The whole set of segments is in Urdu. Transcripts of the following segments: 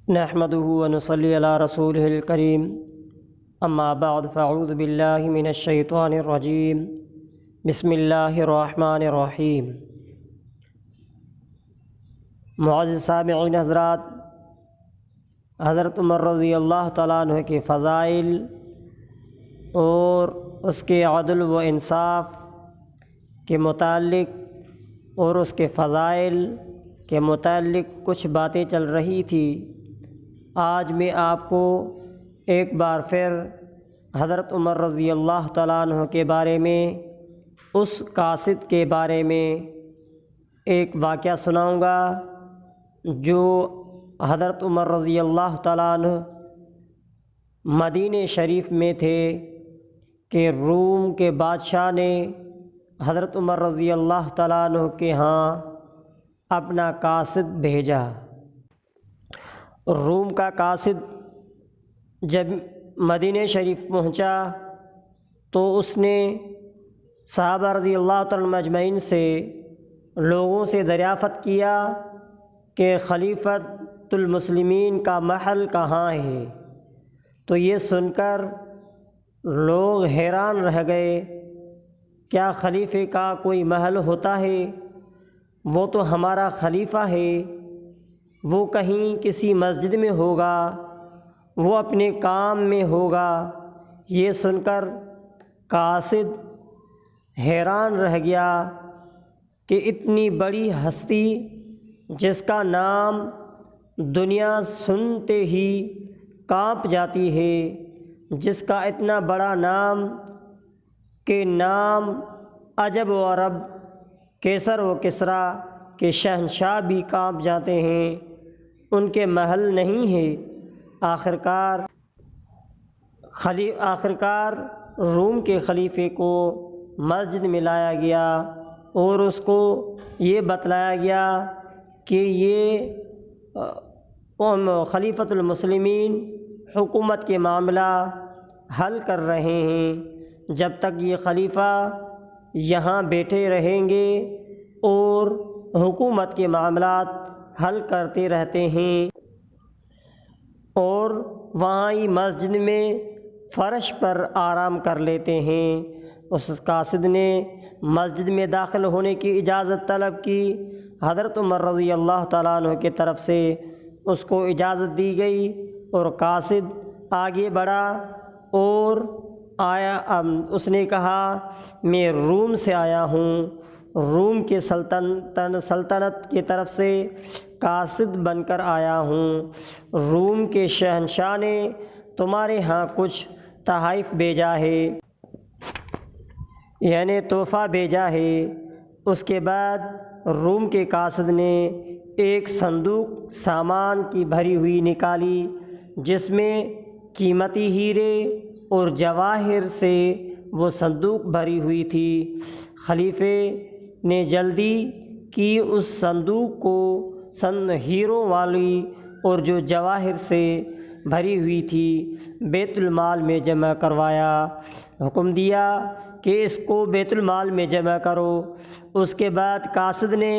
نحمده ونصلي على رسوله الكريم اما بعد فاعوذ بالله من الشیطان الرجیم بسم اللہ الرحمن الرحیم۔ معزز سامعین حضرات، حضرت عمر رضی اللہ تعالیٰ عنہ کے فضائل اور اس کے عدل و انصاف کے متعلق اور اس کے فضائل کے متعلق کچھ باتیں چل رہی تھی۔ آج میں آپ کو ایک بار پھر حضرت عمر رضی اللہ تعالیٰ عنہ کے بارے میں، اس قاصد کے بارے میں ایک واقعہ سناؤں گا جو حضرت عمر رضی اللہ تعالیٰ عنہ مدینہ شریف میں تھے کہ روم کے بادشاہ نے حضرت عمر رضی اللہ تعالیٰ عنہ کے ہاں اپنا قاصد بھیجا۔ روم کا قاصد جب مدینہ شریف پہنچا تو اس نے صحابہ رضی اللہ تعالیٰ عنہ اجمعین سے لوگوں سے دریافت کیا کہ خلیفۃ المسلمین کا محل کہاں ہے۔ تو یہ سن کر لوگ حیران رہ گئے، کیا خلیفے کا کوئی محل ہوتا ہے؟ وہ تو ہمارا خلیفہ ہے، وہ کہیں کسی مسجد میں ہوگا، وہ اپنے کام میں ہوگا۔ یہ سن کر قاصد حیران رہ گیا کہ اتنی بڑی ہستی جس کا نام دنیا سنتے ہی کانپ جاتی ہے، جس کا اتنا بڑا نام کہ نام عجب و عرب، کیسر و کسریٰ کے شہنشاہ بھی کانپ جاتے ہیں، ان کے محل نہیں ہے۔ آخرکار روم کے خلیفے کو مسجد میں لایا گیا اور اس کو یہ بتلایا گیا کہ یہ خلیفۃ المسلمین حکومت کے معاملہ حل کر رہے ہیں، جب تک یہ خلیفہ یہاں بیٹھے رہیں گے اور حکومت کے معاملات حل کرتے رہتے ہیں، اور وہاں ہی مسجد میں فرش پر آرام کر لیتے ہیں۔ اس قاصد نے مسجد میں داخل ہونے کی اجازت طلب کی۔ حضرت عمر رضی اللہ تعالیٰ عنہ کی طرف سے اس کو اجازت دی گئی اور قاصد آگے بڑھا اور اس نے کہا، میں روم سے آیا ہوں، روم کے سلطنت کی طرف سے قاصد بن کر آیا ہوں۔ روم کے شہنشاہ نے تمہارے ہاں کچھ تحائف بھیجا ہے، یعنی تحفہ بھیجا ہے۔ اس کے بعد روم کے قاصد نے ایک صندوق سامان کی بھری ہوئی نکالی، جس میں قیمتی ہیرے اور جواہر سے وہ صندوق بھری ہوئی تھی۔ خلیفے نے جلدی کی اس صندوق کو ہیروں والی اور جو جواہر سے بھری ہوئی تھی بیت المال میں جمع کروایا۔ حکم دیا کہ اس کو بیت المال میں جمع کرو۔ اس کے بعد قاصد نے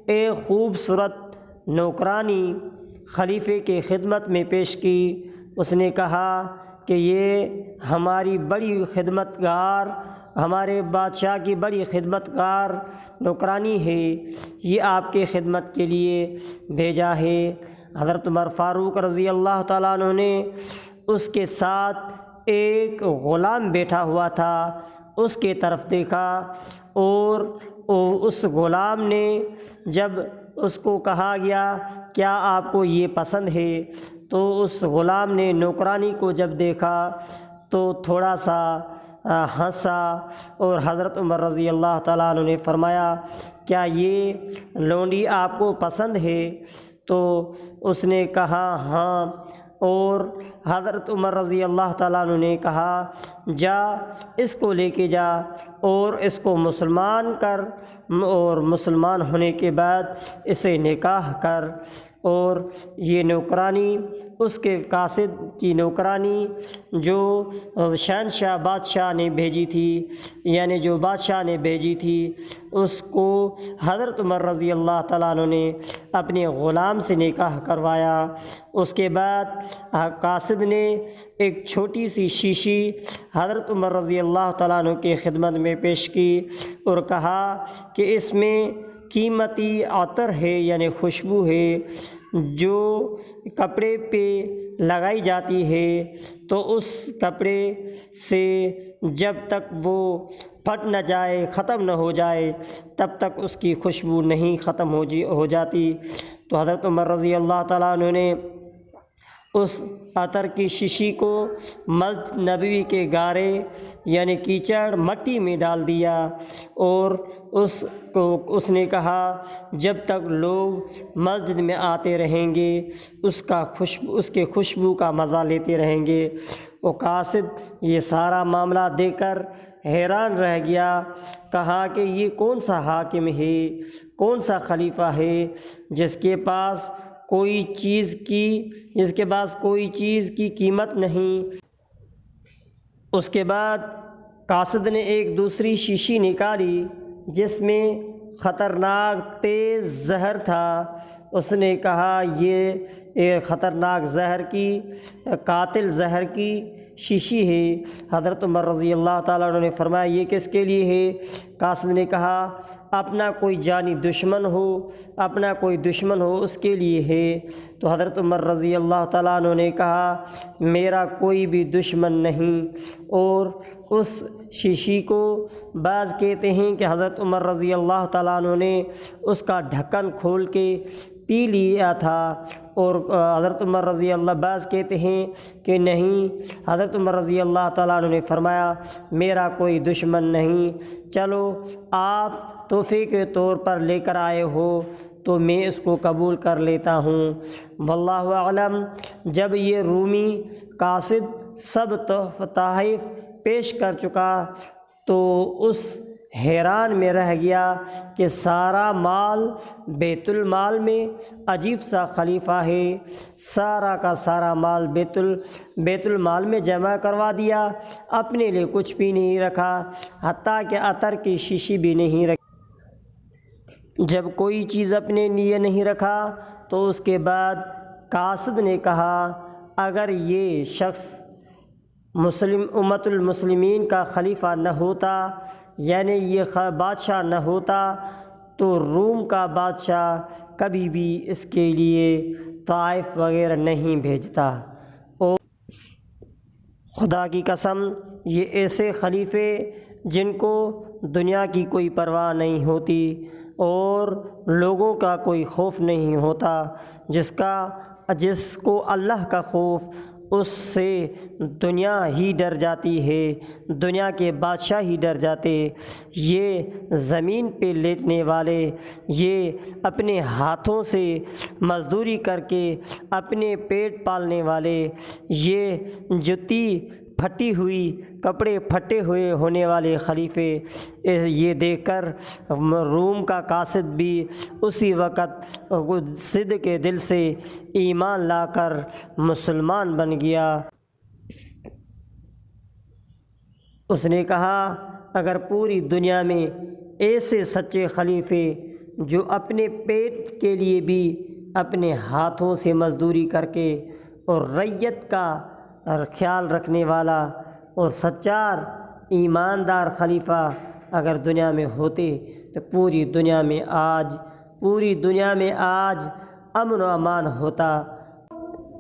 ایک خوبصورت نوکرانی خلیفے کے خدمت میں پیش کی۔ اس نے کہا کہ یہ ہماری بڑی خدمتگار، ہمارے بادشاہ کی بڑی خدمتگار نوکرانی ہے، یہ آپ کے خدمت کے لیے بھیجا ہے۔ حضرت عمر فاروق رضی اللہ تعالیٰ عنہ نے اس کے ساتھ ایک غلام بیٹھا ہوا تھا، اس کے طرف دیکھا اور اس غلام نے جب اس کو کہا گیا کیا آپ کو یہ پسند ہے، تو اس غلام نے نوکرانی کو جب دیکھا تو تھوڑا سا ہنسا، اور حضرت عمر رضی اللہ تعالیٰ عنہ نے فرمایا، کیا یہ لونڈی آپ کو پسند ہے؟ تو اس نے کہا ہاں، اور حضرت عمر رضی اللہ تعالیٰ عنہ نے کہا، جا اس کو لے کے جا اور اس کو مسلمان کر، اور مسلمان ہونے کے بعد اسے نکاح کر۔ اور یہ نوکرانی اس کے قاصد کی نوکرانی جو شہنشاہ بادشاہ نے بھیجی تھی، یعنی جو بادشاہ نے بھیجی تھی، اس کو حضرت عمر رضی اللہ تعالیٰ عنہ نے اپنے غلام سے نکاح کروایا۔ اس کے بعد قاصد نے ایک چھوٹی سی شیشی حضرت عمر رضی اللہ تعالیٰ عنہ کی خدمت میں پیش کی اور کہا کہ اس میں قیمتی عطر ہے، یعنی خوشبو ہے جو کپڑے پہ لگائی جاتی ہے، تو اس کپڑے سے جب تک وہ پھٹ نہ جائے، ختم نہ ہو جائے، تب تک اس کی خوشبو نہیں ختم ہو جاتی۔ تو حضرت عمر رضی اللہ تعالیٰ عنہ نے اس عطر کی شیشی کو مسجد نبوی کے گارے یعنی کیچڑ مٹی میں ڈال دیا اور اس نے کہا جب تک لوگ مسجد میں آتے رہیں گے اس کے خوشبو کا مزہ لیتے رہیں گے۔ وہ قاصد یہ سارا معاملہ دیکھ کر حیران رہ گیا، کہا کہ یہ کون سا حاکم ہے، کون سا خلیفہ ہے جس کے پاس کوئی چیز کی قیمت نہیں۔ اس کے بعد قاصد نے ایک دوسری شیشی نکالی جس میں خطرناک تیز زہر تھا۔ اس نے کہا یہ ایک خطرناک قاتل زہر کی شیشی ہے۔ حضرت عمر رضی اللہ تعالیٰ عنہ نے فرمایا یہ کس کے لیے ہے؟ قاصد نے کہا اپنا کوئی جانی دشمن ہو اس کے لیے ہے۔ تو حضرت عمر رضی اللہ تعالیٰ عنہ نے کہا میرا کوئی بھی دشمن نہیں، اور اس شیشی کو بعض کہتے ہیں کہ حضرت عمر رضی اللہ تعالیٰ عنہ نے اس کا ڈھکن کھول کے پی لیا تھا، اور حضرت عمر رضی اللہ بعض کہتے ہیں کہ نہیں، حضرت عمر رضی اللہ تعالیٰ عنہ نے فرمایا میرا کوئی دشمن نہیں، چلو آپ تحفے کے طور پر لے کر آئے ہو تو میں اس کو قبول کر لیتا ہوں۔ واللہ اعلم۔ جب یہ رومی قاصد سب تحائف پیش کر چکا تو اس حیران میں رہ گیا کہ سارا مال بیت المال میں عجیب سا خلیفہ ہے، سارا کا سارا مال بیت المال میں جمع کروا دیا، اپنے لیے کچھ بھی نہیں رکھا، حتیٰ کہ عطر کی شیشی بھی نہیں رکھی۔ جب کوئی چیز اپنے لیے نہیں رکھا تو اس کے بعد قاصد نے کہا اگر یہ شخص امت المسلمین کا خلیفہ نہ ہوتا، یعنی یہ بادشاہ نہ ہوتا، تو روم کا بادشاہ کبھی بھی اس کے لیے طائف وغیرہ نہیں بھیجتا۔ اور خدا کی قسم یہ ایسے خلیفے جن کو دنیا کی کوئی پرواہ نہیں ہوتی اور لوگوں کا کوئی خوف نہیں ہوتا، جس کو اللہ کا خوف، اس سے دنیا ہی ڈر جاتی ہے، دنیا کے بادشاہ ہی ڈر جاتے۔ یہ زمین پہ لیٹنے والے، یہ اپنے ہاتھوں سے مزدوری کر کے اپنے پیٹ پالنے والے، یہ جوتی پھٹی ہوئی، کپڑے پھٹے ہوئے ہونے والے خلیفے، یہ دیکھ کر روم کا قاصد بھی اسی وقت صدق کے دل سے ایمان لا کر مسلمان بن گیا۔ اس نے کہا اگر پوری دنیا میں ایسے سچے خلیفے جو اپنے پیٹ کے لیے بھی اپنے ہاتھوں سے مزدوری کر کے اور رعیت کا خیال رکھنے والا اور سچار ایماندار خلیفہ اگر دنیا میں ہوتے تو پوری دنیا میں آج امن و امان ہوتا۔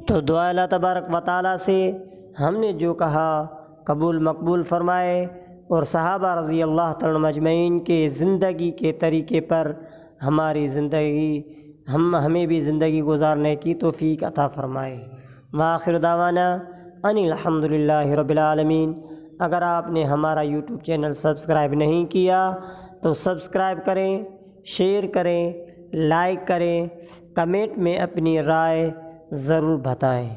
تو دعا اللہ تبارک و تعالیٰ سے ہم نے جو کہا قبول مقبول فرمائے، اور صحابہ رضی اللہ تعالیٰ مجمعین کے زندگی کے طریقے پر ہمیں بھی زندگی گزارنے کی توفیق عطا فرمائے۔ وآخر دعوانا ان الحمدللہ رب العالمین۔ اگر آپ نے ہمارا یوٹیوب چینل سبسکرائب نہیں کیا تو سبسکرائب کریں، شیئر کریں، لائک کریں، کمنٹ میں اپنی رائے ضرور بتائیں۔